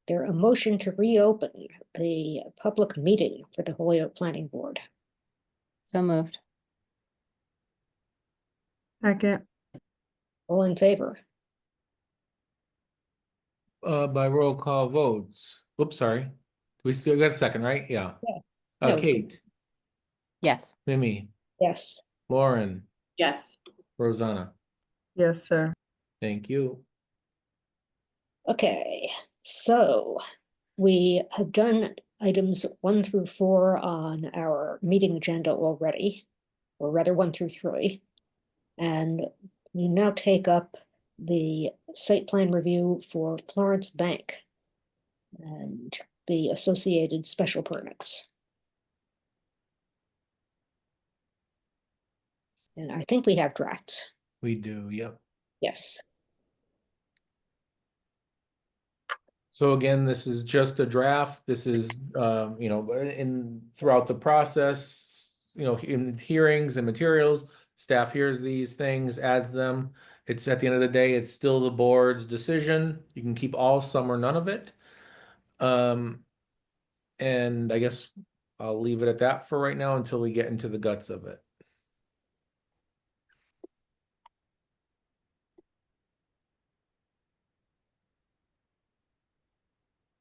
There a motion to reopen the public meeting for the Holyoke Planning Board? So moved. Second. All in favor? By roll call votes. Oops, sorry. We still got a second, right? Yeah. Yeah. No. Kate, Yes. Mimi, Yes. Lauren, Yes. Rosanna. Yes, sir. Thank you. Okay, so we have done items 1 through 4 on our meeting agenda already, or rather 1 through 3. And we now take up the site plan review for Florence Bank and the associated special permits. And I think we have drafts. We do, yep. Yes. So again, this is just a draft. This is, you know, throughout the process, you know, in hearings and materials, staff hears these things, adds them. It's at the end of the day, it's still the board's decision. You can keep all, some, or none of it. And I guess I'll leave it at that for right now until we get into the guts of it.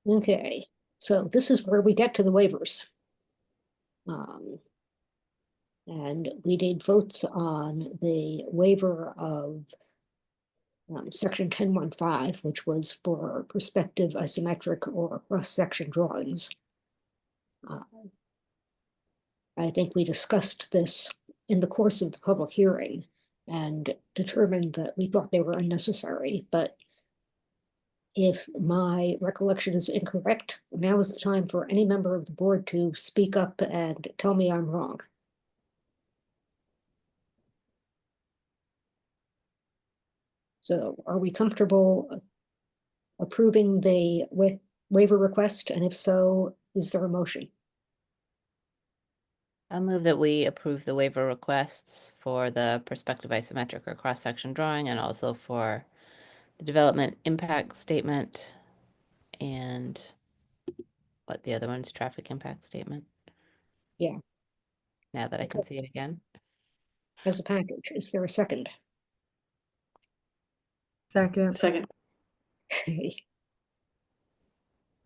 Okay, so this is where we get to the waivers. And we did votes on the waiver of section 10.15, which was for perspective, isometric, or cross-section drawings. I think we discussed this in the course of the public hearing and determined that we thought they were unnecessary, but if my recollection is incorrect, now is the time for any member of the board to speak up and tell me I'm wrong. So are we comfortable approving the waiver request? And if so, is there a motion? I'll move that we approve the waiver requests for the perspective isometric or cross-section drawing and also for the development impact statement and what the other one's traffic impact statement. Yeah. Now that I can see it again. As a package, is there a second? Second. Second.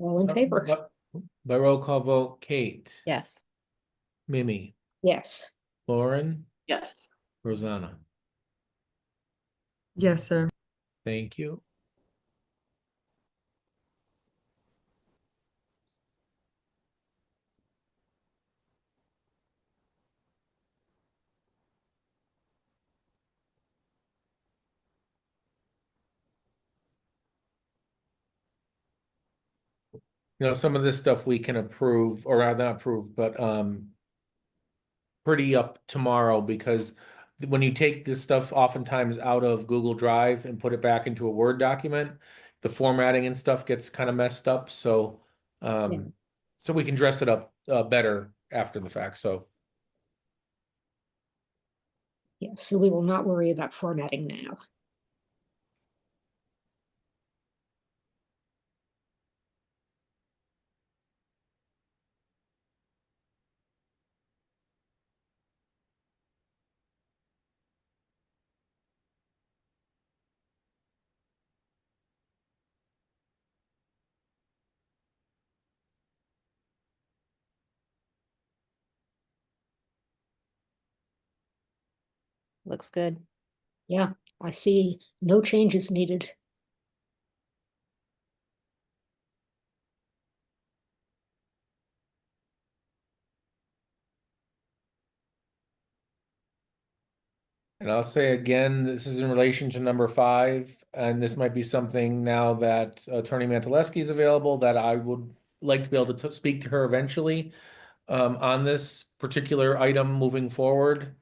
All in favor? By roll call vote, Kate, Yes. Mimi, Yes. Lauren, Yes. Rosanna. Yes, sir. Thank you. You know, some of this stuff we can approve, or rather not approve, but pretty up tomorrow, because when you take this stuff oftentimes out of Google Drive and put it back into a Word document, the formatting and stuff gets kind of messed up. So so we can dress it up better after the fact. So Yeah, so we will not worry about formatting now. Looks good. Yeah, I see no changes needed. and I'll say again, this is in relation to number 5, and this might be something now that Attorney Mantaleski is available that I would like to be able to speak to her eventually on this particular item moving forward.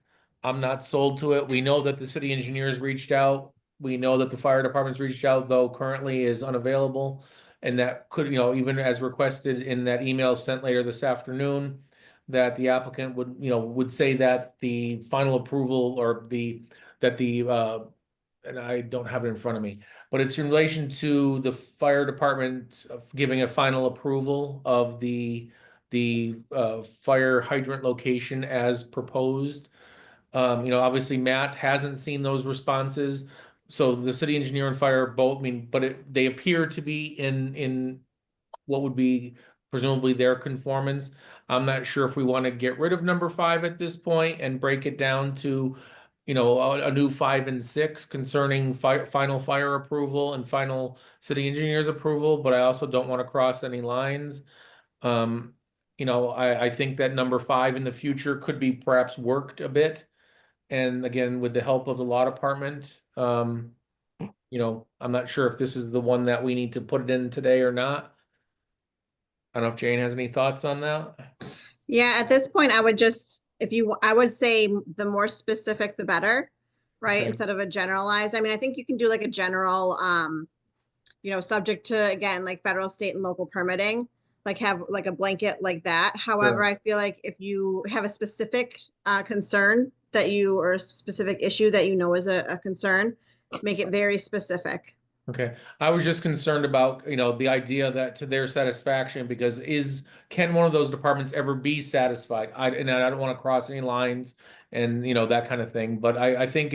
I'm not sold to it. We know that the city engineers reached out. We know that the fire department's reached out, though currently is unavailable. And that could, you know, even as requested in that email sent later this afternoon, that the applicant would, you know, would say that the final approval or that the and I don't have it in front of me, but it's in relation to the fire department giving a final approval of the fire hydrant location as proposed. Obviously Matt hasn't seen those responses, so the city engineer and fire both, they appear to be in what would be presumably their conformance. I'm not sure if we want to get rid of number 5 at this point and break it down to, a new 5 and 6 concerning final fire approval and final city engineer's approval, but I also don't want to cross any lines. I think that number 5 in the future could be perhaps worked a bit. And again, with the help of the law department, I'm not sure if this is the one that we need to put it in today or not. I don't know if Jane has any thoughts on that. Yeah, at this point, I would just, I would say the more specific, the better, right? Okay. Instead of a generalized. I mean, I think you can do like a general, subject to, again, like federal, state, and local permitting, like have like a blanket like that. However, I feel like if you have a specific concern or a specific issue that you know is a concern, make it very specific. Okay, I was just concerned about, the idea that to their satisfaction, because can one of those departments ever be satisfied? I don't want to cross any lines and, that kind of thing, but I think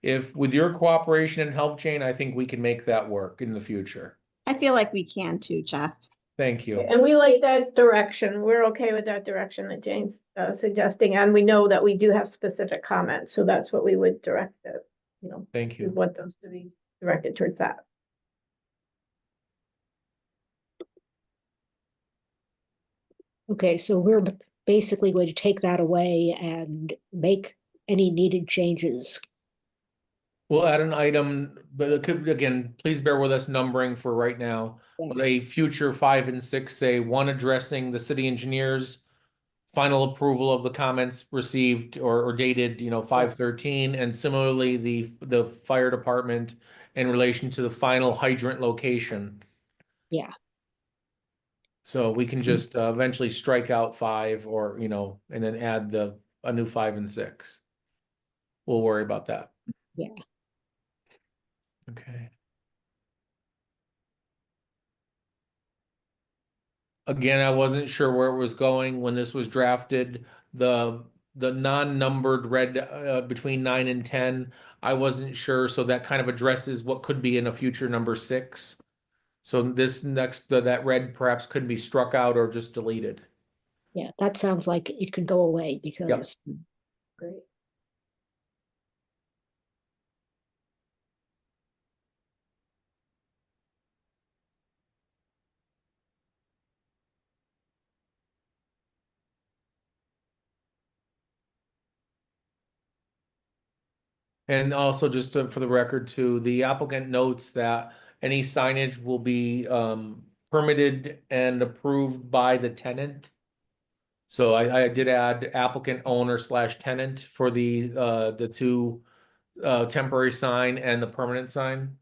if with your cooperation and help, Jane, I think we can make that work in the future. I feel like we can too, Jeff. Thank you. And we like that direction. We're okay with that direction that Jane's suggesting, and we know that we do have specific comments, so that's what we would direct it, Thank we you. want those to be directed towards that. Okay, so we're basically going to take that away and make any needed changes. We'll add an item, but it could, again, please bear with us numbering for right now. Yeah. But a future 5 and 6, say one addressing the city engineer's final approval of the comments received or dated, 5/13, and similarly the fire department in relation to the final hydrant location. Yeah. So we can just eventually strike out 5 or, and then add a new 5 and 6. We'll worry about that. Yeah. Okay. Again, I wasn't sure where it was going when this was drafted. The non-numbered red between 9 and 10, I wasn't sure, so that kind of addresses what could be in a future number 6. So this that red perhaps could be struck out or just deleted. Yeah, that sounds like it could go away because Great. And also just for the record too, the applicant notes that any signage will be permitted and approved by the tenant. So I did add applicant owner / tenant for the two temporary sign and the permanent sign.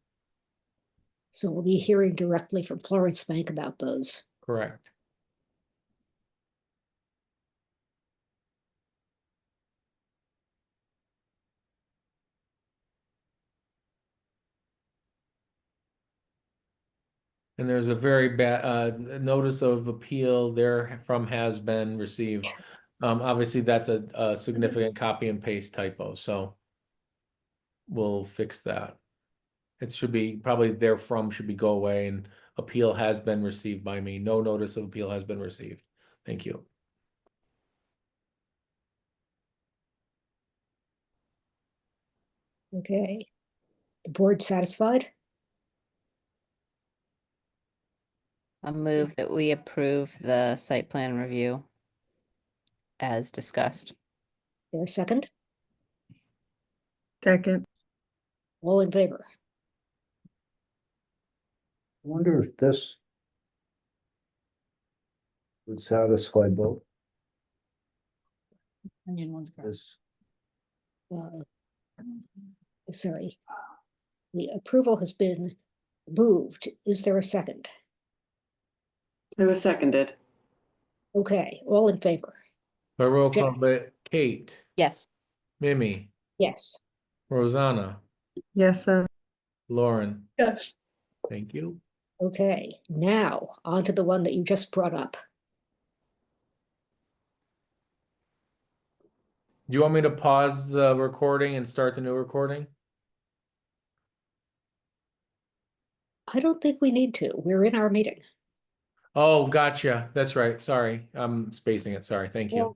so we'll be hearing directly from Florence Bank about those. Correct. And there's a very bad notice of appeal there from has been received. Obviously that's a significant copy and paste typo, so we'll fix that. It should be probably therefrom should be go away and appeal has been received by me. No notice of appeal has been received. Thank you. Okay. The board satisfied? I'll move that we approve the site plan review as discussed. There a second? Second. All in favor? I wonder if this would satisfy both. This, Sorry. The approval has been moved. Is there a second? It was seconded. Okay, all in favor? By roll Jeff. call, but Kate, Yes. Mimi, Yes. Rosanna, Yes, sir. Lauren, Yes. thank you. Okay, now on to the one that you just brought up. Do you want me to pause the recording and start the new recording? I don't think we need to. We're in our meeting. Oh, gotcha. That's right. Sorry. I'm spacing it. Sorry. Thank you.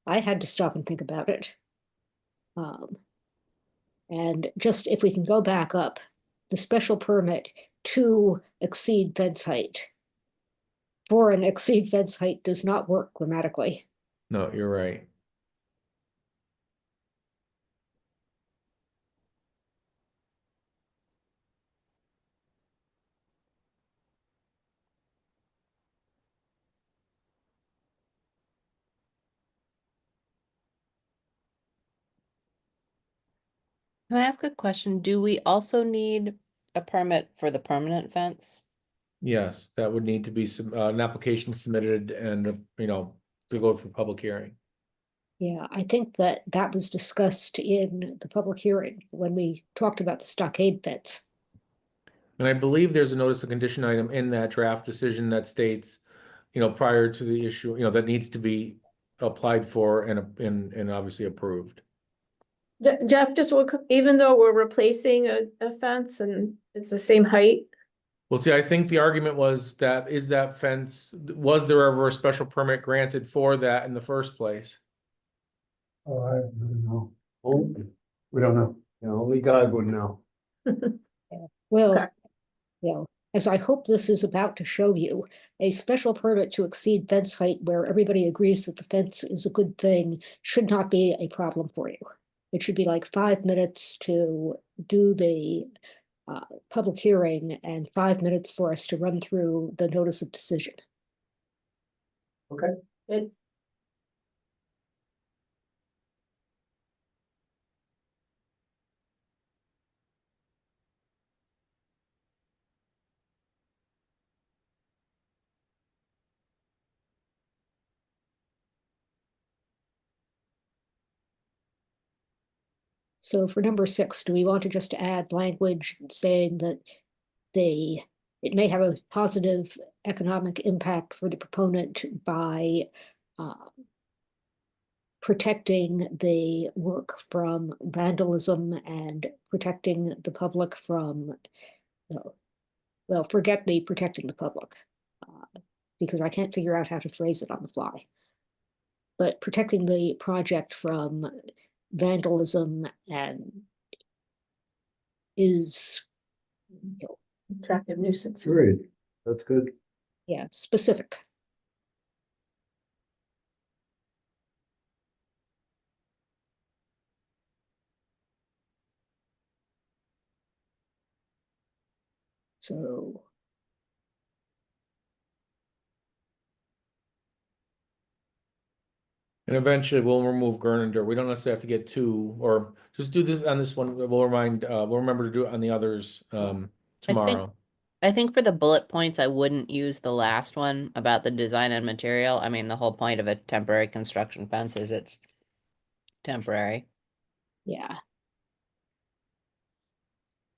I had to stop and think about it. And just if we can go back up, the special permit to exceed fence height. For an exceed fence height does not work grammatically. No, you're right. Can I ask a question? Do we also need a permit for the permanent fence? Yes, that would need to be some, an application submitted and, to go for public hearing. Yeah, I think that that was discussed in the public hearing when we talked about the stockade fence. And I believe there's a notice of condition item in that draft decision that states, prior to the issue, that needs to be applied for and obviously approved. Jeff, just even though we're replacing a fence and it's the same height, Well, see, I think the argument was that was there ever a special permit granted for that in the first place? Oh, I don't know. Oh, we don't know. Yeah, only God would know. Well, Okay. as I hope this is about to show you, a special permit to exceed fence height where everybody agrees that the fence is a good thing should not be a problem for you. It should be like 5 minutes to do the public hearing and 5 minutes for us to run through the notice of decision. it, So for number 6, do we want to just add language saying that it may have a positive economic impact for the proponent by protecting the work from vandalism and protecting the public from, well, forget the protecting the public, because I can't figure out how to phrase it on the fly. But protecting the project from vandalism and is, attractive nuisance. Great, that's good. yeah, specific. So, And eventually we'll remove Gernander. We don't necessarily have to get two, or just do this on this one. We'll remember to do it on the others, tomorrow. I think for the bullet points, I wouldn't use the last one about the design and material. I mean, the whole point of a temporary construction fence is it's temporary. yeah.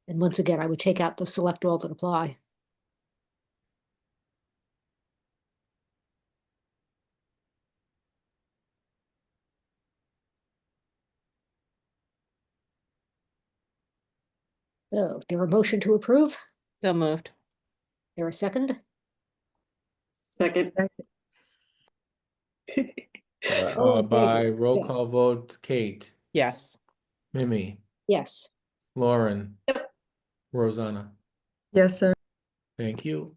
And once again, I would take out the select all that apply. So, there a motion to approve? So moved. There a second? Second. All in By favor? roll Yeah. call vote, Kate, Yes. Mimi, Yes. Lauren, Rosanna. Yes, sir. Thank you.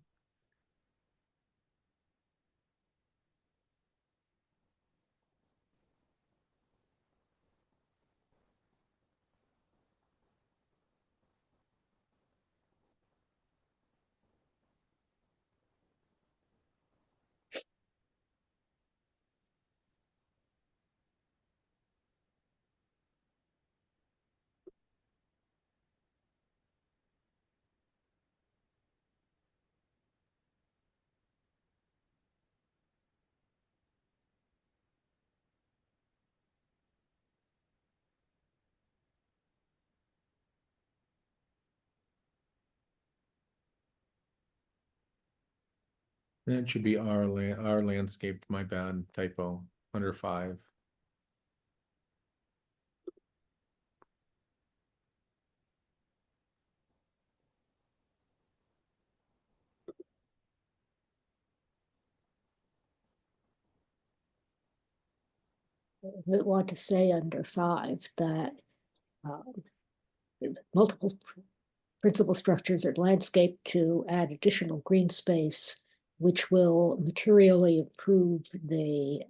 That should be our landscape, my bad, typo, under 5. We want to say under 5 that multiple principal structures are landscaped to add additional green space, which will materially improve the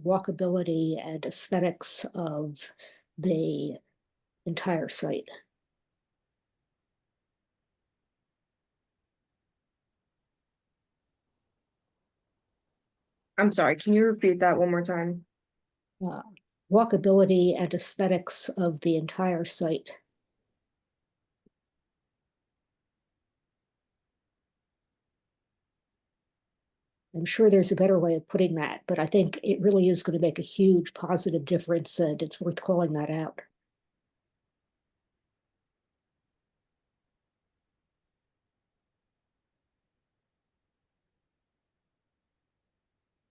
walkability and aesthetics of the entire site. I'm sorry, can you repeat that one more time? Walkability and aesthetics of the entire site. I'm sure there's a better way of putting that, but I think it really is going to make a huge positive difference, and it's worth calling that out.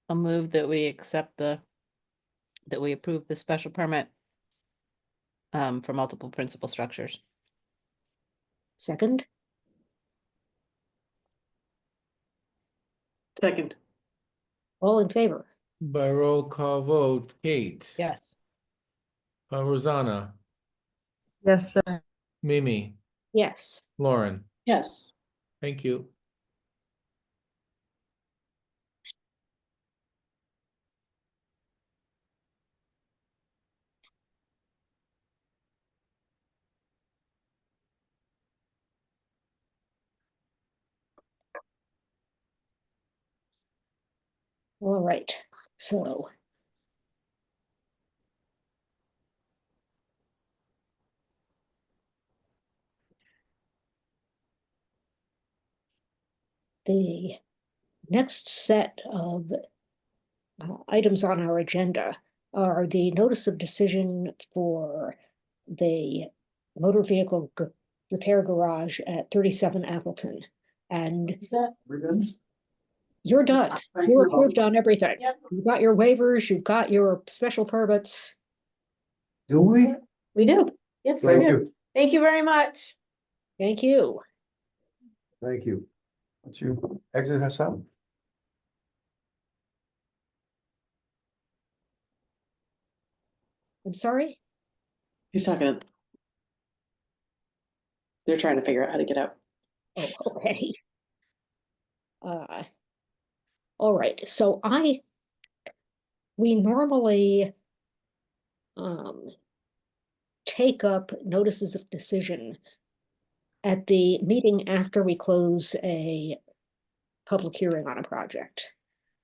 I'll move that we accept that we approve the special permit for multiple principal structures. Second, Second. all in favor? By roll call vote, Kate. Yes. Rosanna, Yes, sir. Mimi, Yes. Lauren, Yes. thank you. All right, so the next set of items on our agenda are the notice of decision for the motor vehicle repair garage at 37 Appleton. And Is that? We're done. you're done. Thank You're you. approved on everything. Yep. You've got your waivers, you've got your special permits. Do we? We do. Yes, we Thank do. you. Thank you very much. Thank you. Thank you. Once you exit us out. I'm sorry? He's talking. They're trying to figure out how to get out. Oh, okay. All right, so we normally take up notices of decision at the meeting after we close a public hearing on a project.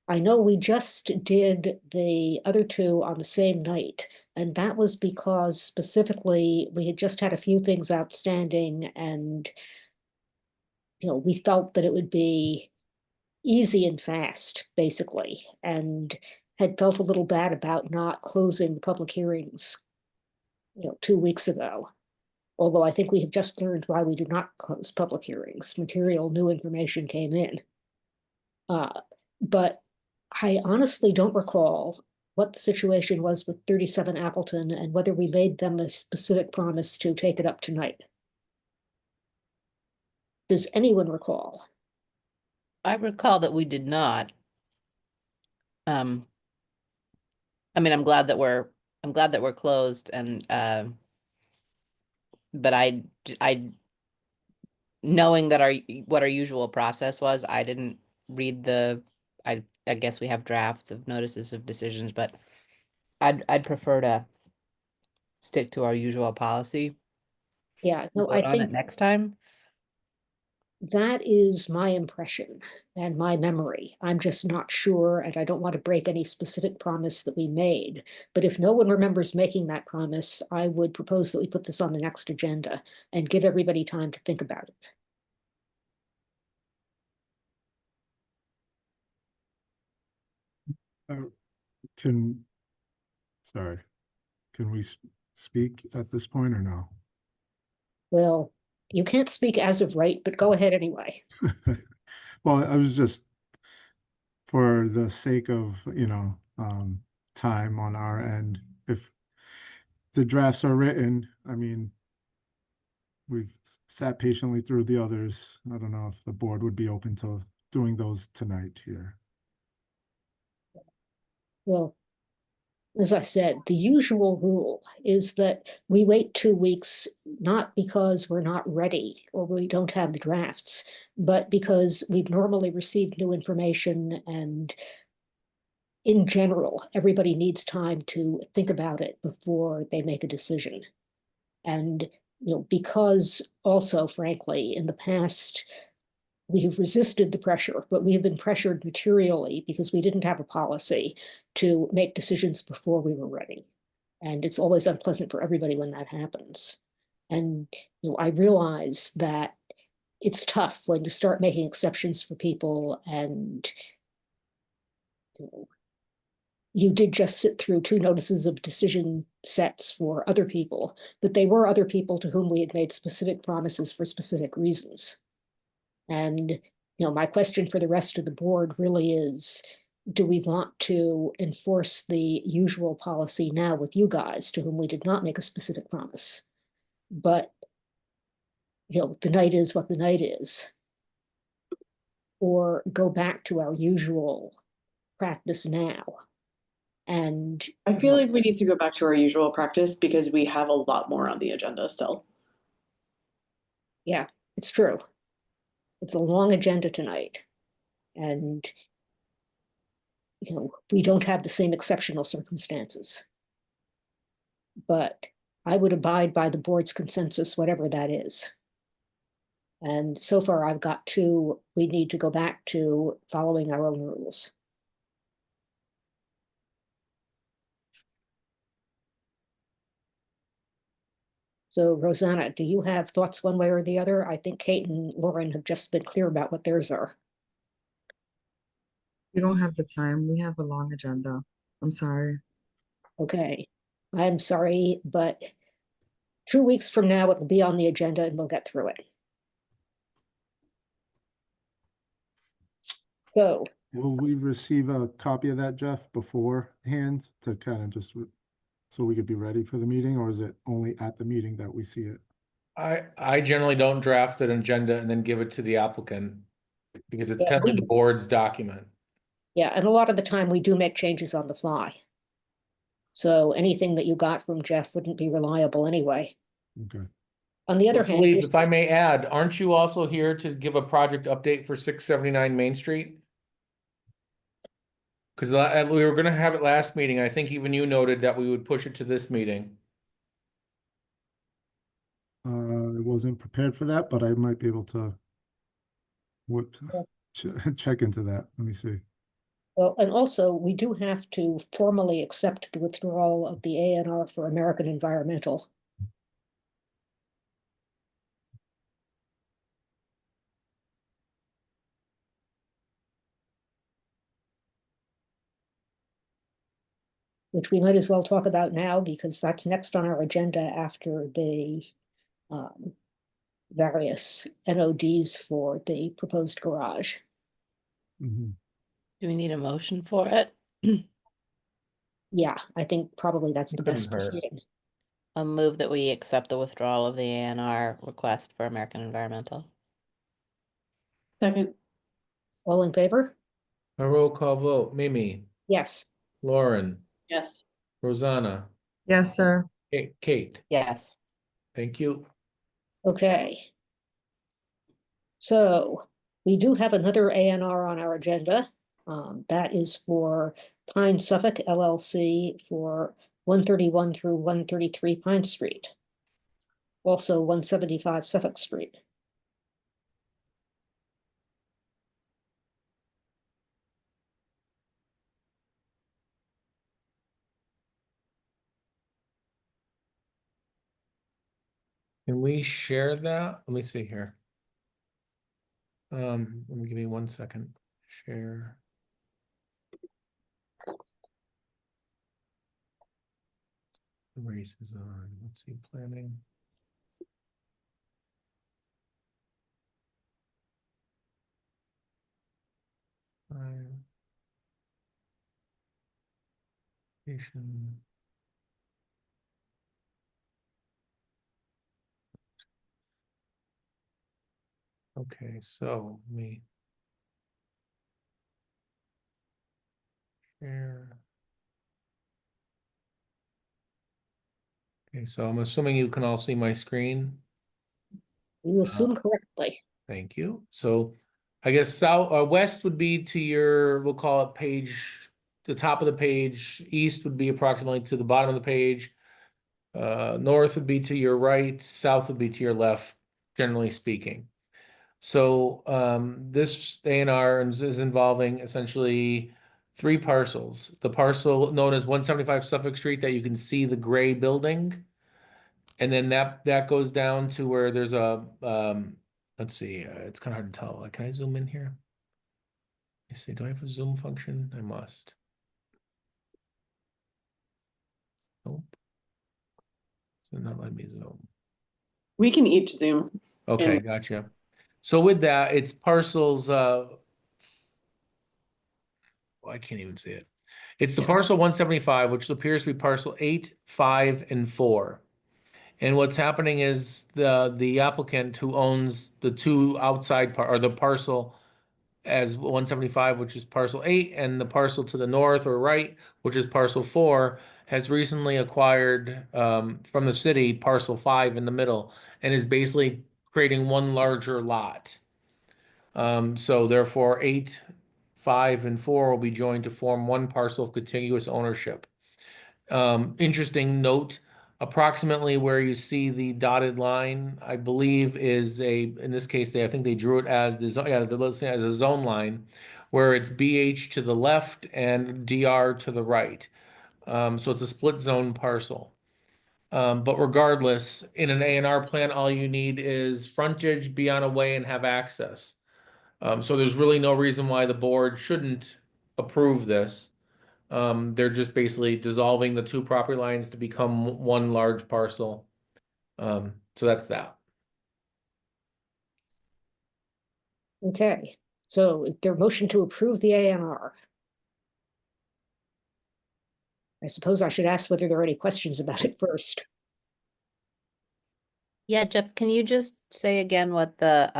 I know we just did the other two on the same night, and that was because specifically we had just had a few things outstanding, and we felt that it would be easy and fast, basically, and had felt a little bad about not closing the public hearings 2 weeks ago. Although I think we have just learned why we do not close public hearings. Material, new information came in. But I honestly don't recall what the situation was with 37 Appleton and whether we made them a specific promise to take it up tonight. Does anyone recall? I recall that we did not. I mean, I'm glad that we're closed, and but I knowing that what our usual process was, I didn't read I guess we have drafts of notices of decisions, but I'd prefer to stick to our usual policy. Yeah, no, Vote I on it think next time. that is my impression and my memory. I'm just not sure, and I don't want to break any specific promise that we made. But if no one remembers making that promise, I would propose that we put this on the next agenda and give everybody time to think about it. Can Sorry. Can we speak at this point or no? Well, you can't speak as of right, but go ahead anyway. Well, I was just, for the sake of, time on our end, if the drafts are written, I mean, we've sat patiently through the others. I don't know if the board would be open to doing those tonight here. Well, as I said, the usual rule is that we wait 2 weeks, not because we're not ready or we don't have the drafts, but because we've normally received new information and in general, everybody needs time to think about it before they make a decision. And, because also, frankly, in the past, we have resisted the pressure, but we have been pressured materially because we didn't have a policy to make decisions before we were ready. And it's always unpleasant for everybody when that happens. And, I realize that it's tough when you start making exceptions for people and, you did just sit through 2 notices of decision sets for other people, but they were other people to whom we had made specific promises for specific reasons. And, my question for the rest of the board really is, do we want to enforce the usual policy now with you guys to whom we did not make a specific promise? But, the night is what the night is. Or go back to our usual practice now. And I feel like we need to go back to our usual practice because we have a lot more on the agenda still. yeah, it's true. It's a long agenda tonight. And, we don't have the same exceptional circumstances. But I would abide by the board's consensus, whatever that is. And so far I've got 2, we need to go back to following our own rules. So Rosanna, do you have thoughts one way or the other? I think Kate and Lauren have just been clear about what theirs are. We don't have the time. We have a long agenda. I'm sorry. Okay, I'm sorry, but 2 weeks from now, it will be on the agenda and we'll get through it. So, Will we receive a copy of that, Jeff, beforehand to kind of just, so we could be ready for the meeting, or is it only at the meeting that we see it? I generally don't draft an agenda and then give it to the applicant because it's Yeah, technically the board's document. yeah, and a lot of the time we do make changes on the fly. So anything that you got from Jeff wouldn't be reliable anyway. Okay. On the other I hand, believe, if I may add, aren't you also here to give a project update for 679 Main Street? Because we were gonna have it last meeting. I think even you noted that we would push it to this meeting. I wasn't prepared for that, but I might be able to check into that. Let me see. well, and also we do have to formally accept the withdrawal of the ANR for American Environmental. Which we might as well talk about now because that's next on our agenda after the various NODs for the proposed garage. Mhm. Do we need a motion for it? Yeah, I think probably that's It the best couldn't hurt. proceeding. A move that we accept the withdrawal of the ANR request for American Environmental. Second, All in favor? A roll call vote. Mimi, Yes. Lauren, yes. Rosanna, Yes, sir. Kate. Yes. Thank you. Okay. So we do have another ANR on our agenda. That is for Pine Suffolk LLC for 131 through 133 Pine Street. Also 175 Suffolk Street. Can we share that? Let me see here. Let me give me 1 second. Share. The race is on, let's see, planning. Station. Okay, so me. Share. Okay, so I'm assuming you can all see my screen. You assume correctly. Thank you. So I guess west would be to your, we'll call it page, the top of the page. East would be approximately to the bottom of the page. North would be to your right, south would be to your left, generally speaking. So this A&R is involving essentially 3 parcels. The parcel known as 175 Suffolk Street that you can see the gray building. And then that goes down to where there's a let's see, it's kind of hard to tell. Can I zoom in here? Let's see, do I have a zoom function? I must. Nope. So not letting me zoom. We can each zoom. Okay, And- gotcha. So with that, it's parcels, well, I can't even see it. It's the parcel 175, which appears to be parcel 8, 5, and 4. And what's happening is the applicant who owns the 2 outside or the parcel as 175, which is parcel 8, and the parcel to the north or right, which is parcel 4, has recently acquired from the city parcel 5 in the middle, and is basically creating one larger lot. So therefore 8, 5, and 4 will be joined to form one parcel of contiguous ownership. Interesting note, approximately where you see the dotted line, I believe is in this case, I think they drew it as they're listing it as a zone line, where it's BH to the left and DR to the right. So it's a split zone parcel. But regardless, in an A&R plan, all you need is frontage, be on a way, and have access. So there's really no reason why the board shouldn't approve this. They're just basically dissolving the 2 property lines to become one large parcel. So that's that. Okay, so is there a motion to approve the A&R? I suppose I should ask whether there are any questions about it first. Yeah, Jeff, can you just say again what the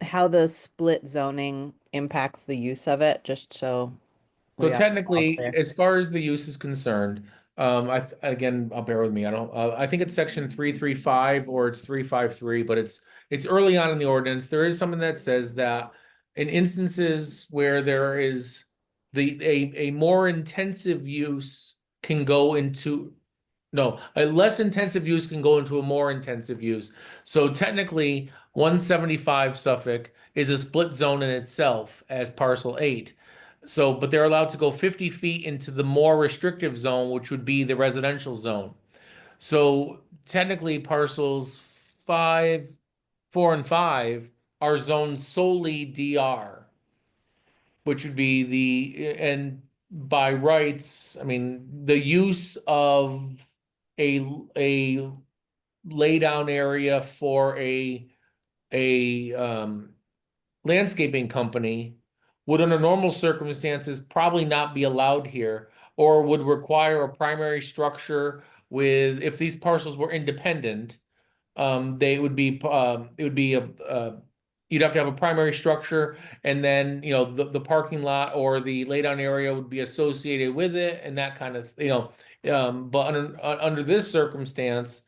how the split zoning impacts the use of it, just so So we are all technically, clear. as far as the use is concerned, again, I'll bear with me. I think it's section 335 or it's 353, but it's early on in the ordinance. There is something that says that in instances where there is a more intensive use can go into, no, a less intensive use can go into a more intensive use. So technically, 175 Suffolk is a split zone in itself as parcel 8. So, but they're allowed to go 50 feet into the more restrictive zone, which would be the residential zone. So technically parcels 5, 4, and 5 are zoned solely DR, which would be and by rights, I mean, the use of a lay down area for a landscaping company would under normal circumstances probably not be allowed here, or would require a primary structure with, if these parcels were independent, they would be, it would be you'd have to have a primary structure, and then, the parking lot or the laydown area would be associated with it, and that kind of, but under this circumstance,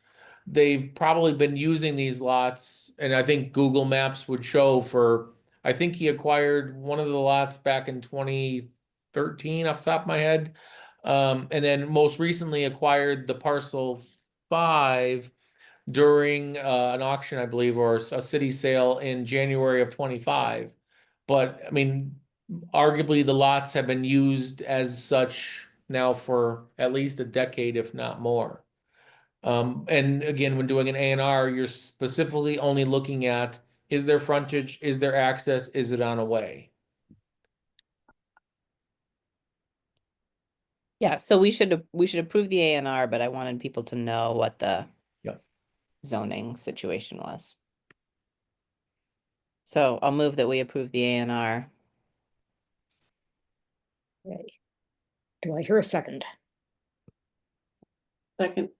they've probably been using these lots, and I think Google Maps would show I think he acquired one of the lots back in 2013 off the top of my head. And then most recently acquired the parcel 5 during an auction, I believe, or a city sale in January of 25. But I mean, arguably the lots have been used as such now for at least a decade, if not more. And again, when doing an A&R, you're specifically only looking at, is there frontage, is there access, is it on a way? Yeah, so we should approve the A&R, but I wanted people to know what the Yep. zoning situation was. So I'll move that we approve the A&R. Okay. Do I hear a second? Second,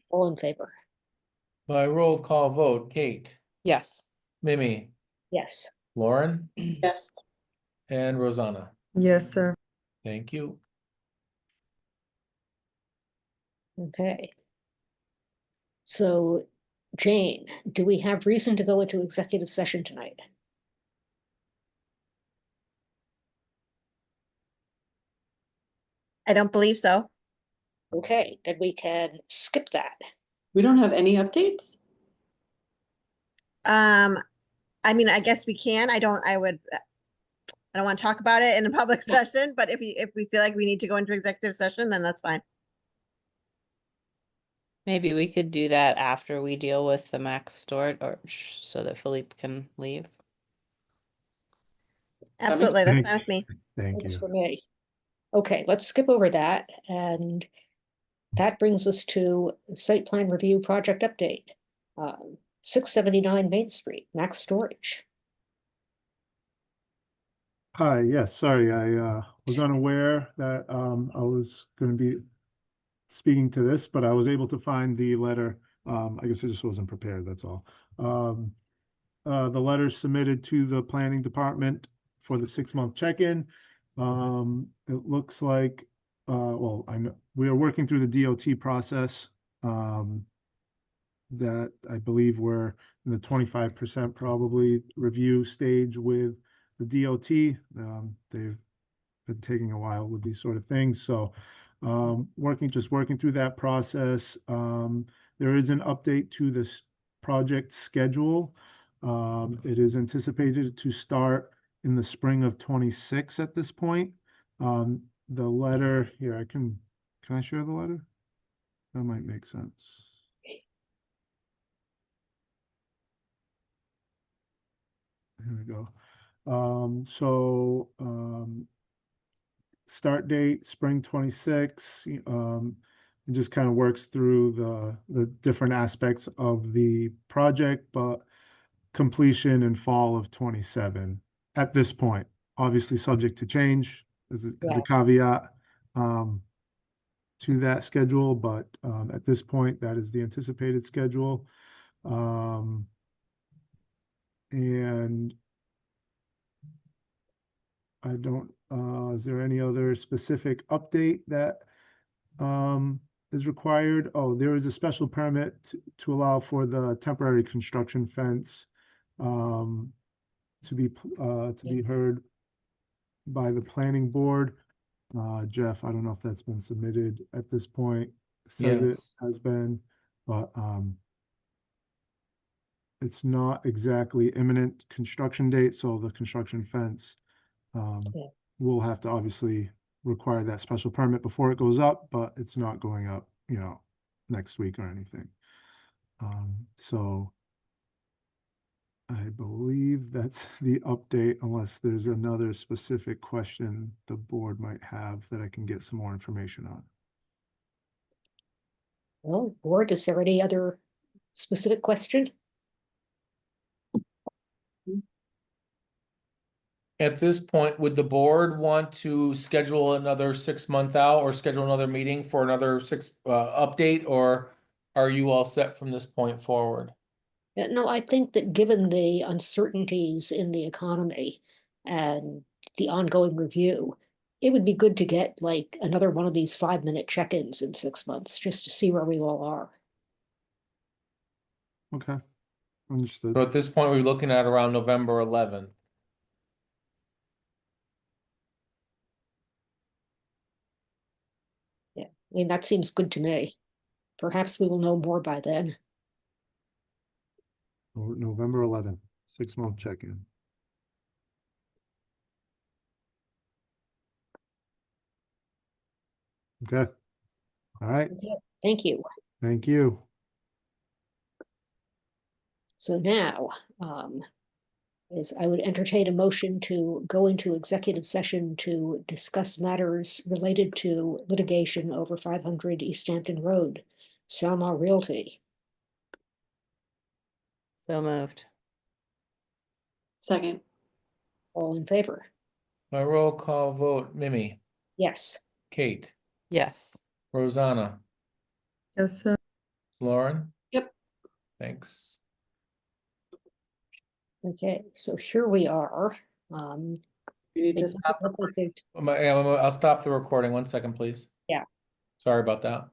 All in favor? By roll call vote, Kate, Yes. Mimi, Yes. Lauren, yes. and Rosanna. Yes, sir. Thank you. Okay. So, Jane, do we have reason to go into executive session tonight? I don't believe so. Okay, then we can skip that. We don't have any updates? I mean, I guess we can. I don't want to talk about it in a public session, but if we feel like we need to go into executive session, then that's fine. Maybe we could do that after we deal with the max storage so that Philippe can leave. Absolutely, that's Thank- fine with me. Thank Works you. for me. Okay, let's skip over that, and that brings us to site plan review project update. 679 Main Street, max storage. Hi, yes, sorry, I was unaware that I was gonna be speaking to this, but I was able to find the letter. I guess I just wasn't prepared, that's all. The letter submitted to the planning department for the 6-month check-in. It looks like, well, I know, we are working through the DOT process. That I believe we're in the 25% probably review stage with the DOT. They've been taking a while with these sort of things, so just working through that process. There is an update to this project schedule. It is anticipated to start in the spring of 26 at this point. The letter here, can I share the letter? That might make sense. Here we go. Start date, spring 26, it just kind of works through the different aspects of the project, but completion in fall of 27 at this point, obviously subject to change as a Yeah. caveat to that schedule, but at this point, that is the anticipated schedule. And I don't, is there any other specific update that is required? Oh, there is a special permit to allow for the temporary construction fence to be heard by the planning board. Jeff, I don't know if that's been submitted at this point. It says it Yes. has been, but it's not exactly imminent construction date, so the construction fence Yeah. will have to obviously require that special permit before it goes up, but it's not going up, next week or anything. So I believe that's the update, unless there's another specific question the board might have that I can get some more information on. Well, board, is there any other specific question? At this point, would the board want to schedule another 6-month out or schedule another meeting for another update, or are you all set from this point forward? No, I think that given the uncertainties in the economy and the ongoing review, it would be good to get like another one of these 5-minute check-ins in 6 months, just to see where we all are. Okay, understood. So at this point, we're looking at around November 11th. I mean, that seems good to me. Perhaps we will know more by then. November 11th, 6-month check-in. Okay, all right, Okay, thank you. thank you. So now, is I would entertain a motion to go into executive session to discuss matters related to litigation over 500 East Hampton Road, Salma Realty. So moved. Second. All in favor? My roll call vote, Mimi, Yes. Kate, Yes. Rosanna, Yes, sir. Lauren? Yep. Thanks. Okay, so here we are. You need it to doesn't stop. look like they- I'll stop the recording 1 second, please. Yeah. Sorry about that.